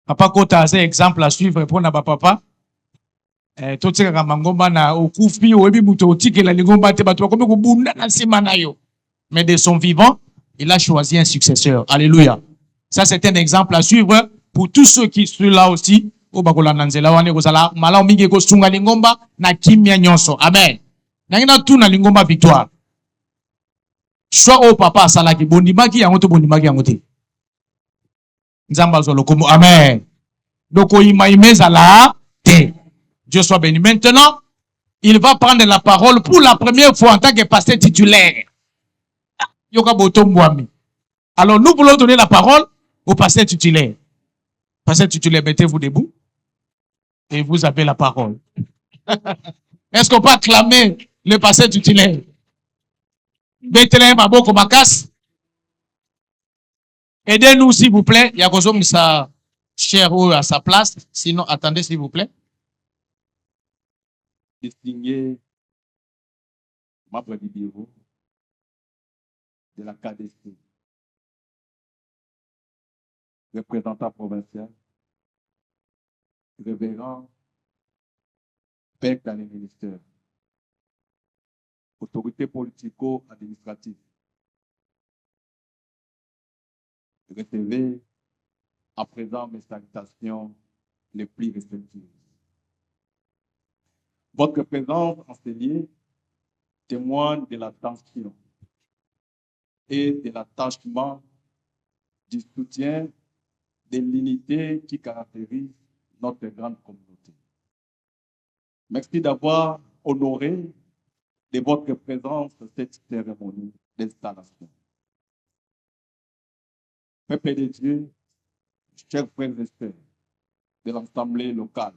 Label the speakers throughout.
Speaker 1: Papa Kota, c'est exemple à suivre pour naba papa. Tout ce que Mangomba na okufi oebi muto otike la lingomba te bato bakomi kubunda na sima na yo. Mais de son vivant, il a choisi un successeur. Alléluia. Ça, c'est un exemple à suivre pour tous ceux qui sont là aussi. Au bakola nanzela wane kozala mala omingi ko sunga lingomba na kimia nyonso. Amen. Nangina tout na lingomba victoire. Soit au papa salaki bondimaki yango to bondimaki yango te. Nzamba zo lokomo. Amen. Donc oima imeza la te. Dieu soit béni. Maintenant, il va prendre la parole pour la première fois en tant que pasteur titulaire. Alors, nous voulons donner la parole au pasteur titulaire. Pasteur titulaire, mettez-vous debout et vous avez la parole. Est-ce qu'on peut acclamer le pasteur titulaire? Bethléem Aboko Makas. Aidez-nous, s'il vous plaît. Yakozom sa chère à sa place. Sinon, attendez, s'il vous plaît.
Speaker 2: Distingué membre du bureau de la KDC, représentant provincial, révérend père dans les ministères, autorité politico-administrative, recevez à présent mes salutations les plus respectueuses. Votre présence enseignée témoigne de l'attention et de l'attachement, du soutien, de l'unité qui caractérise notre grande communauté. Merci d'avoir honoré de votre présence cette cérémonie d'installation. Peuple de Dieu, chers frères et sœurs de l'Assemblée locale,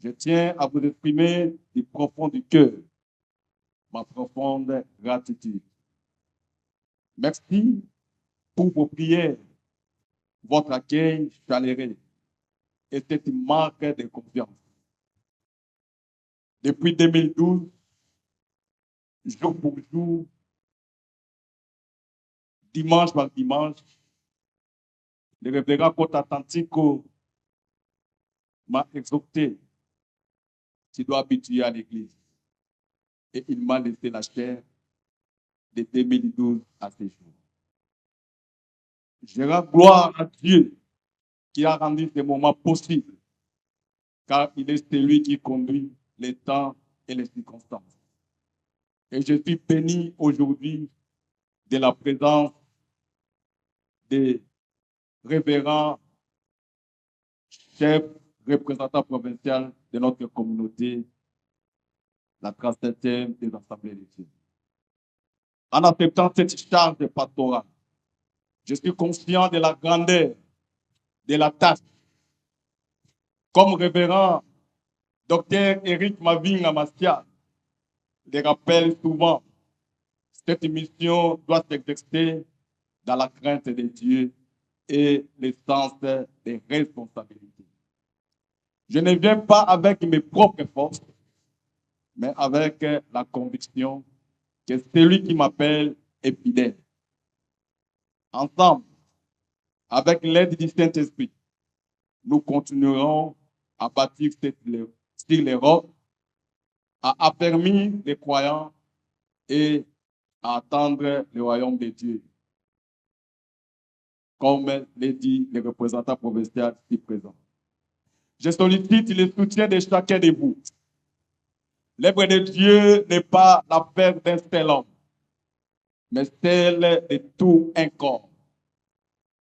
Speaker 2: je tiens à vous exprimer du profond du cœur ma profonde gratitude. Merci pour vos prières, votre accueil chaleureux et cette marque de confiance. Depuis 2012, jour pour jour, dimanche par dimanche, le révérend Kota Tantico m'a exhorté. Tu dois habituer à l'église. Et il m'a laissé la chair de 2012 à ce jour. Je rends gloire à Dieu qui a rendu ce moment possible, car il est celui qui conduit les temps et les circonstances. Et je suis béni aujourd'hui de la présence des révérends chefs représentants provinciaux de notre communauté, la 37e des Assemblées de Dieu. En acceptant cette charge de pastorat, je suis conscient de la grandeur de la tâche. Comme révérend Dr Eric Maving Amastia le rappelle souvent, cette mission doit s'exercer dans la crainte de Dieu et le sens des responsabilités. Je ne viens pas avec mes propres forces, mais avec la conviction que celui qui m'appelle est fidèle. Ensemble, avec l'aide du Saint-Esprit, nous continuerons à bâtir sur les rocs, à affermir les croyants et à attendre le royaume de Dieu. Comme l'a dit le représentant provincial ici présent. Je sollicite le soutien de chacun de vous. L'œuvre de Dieu n'est pas l'affaire d'un seul homme, mais celle de tout un corps.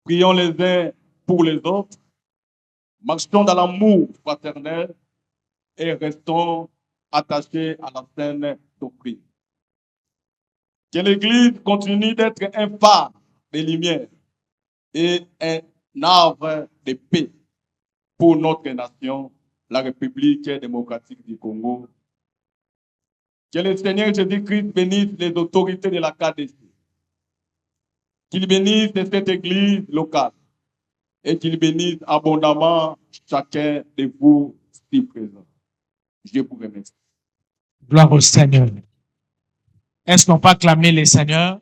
Speaker 2: Prions les uns pour les autres, marchons dans l'amour fraternel et restons attachés à la saine doctrine. Que l'Église continue d'être un phare de lumière et un arbre de paix pour notre nation, la République démocratique du Congo. Que le Seigneur Jésus-Christ bénisse les autorités de la KDC, qu'il bénisse cette Église locale et qu'il bénisse abondamment chacun de vous ici présents. Je vous remercie.
Speaker 1: Gloire au Seigneur. Est-ce qu'on peut acclamer le Seigneur?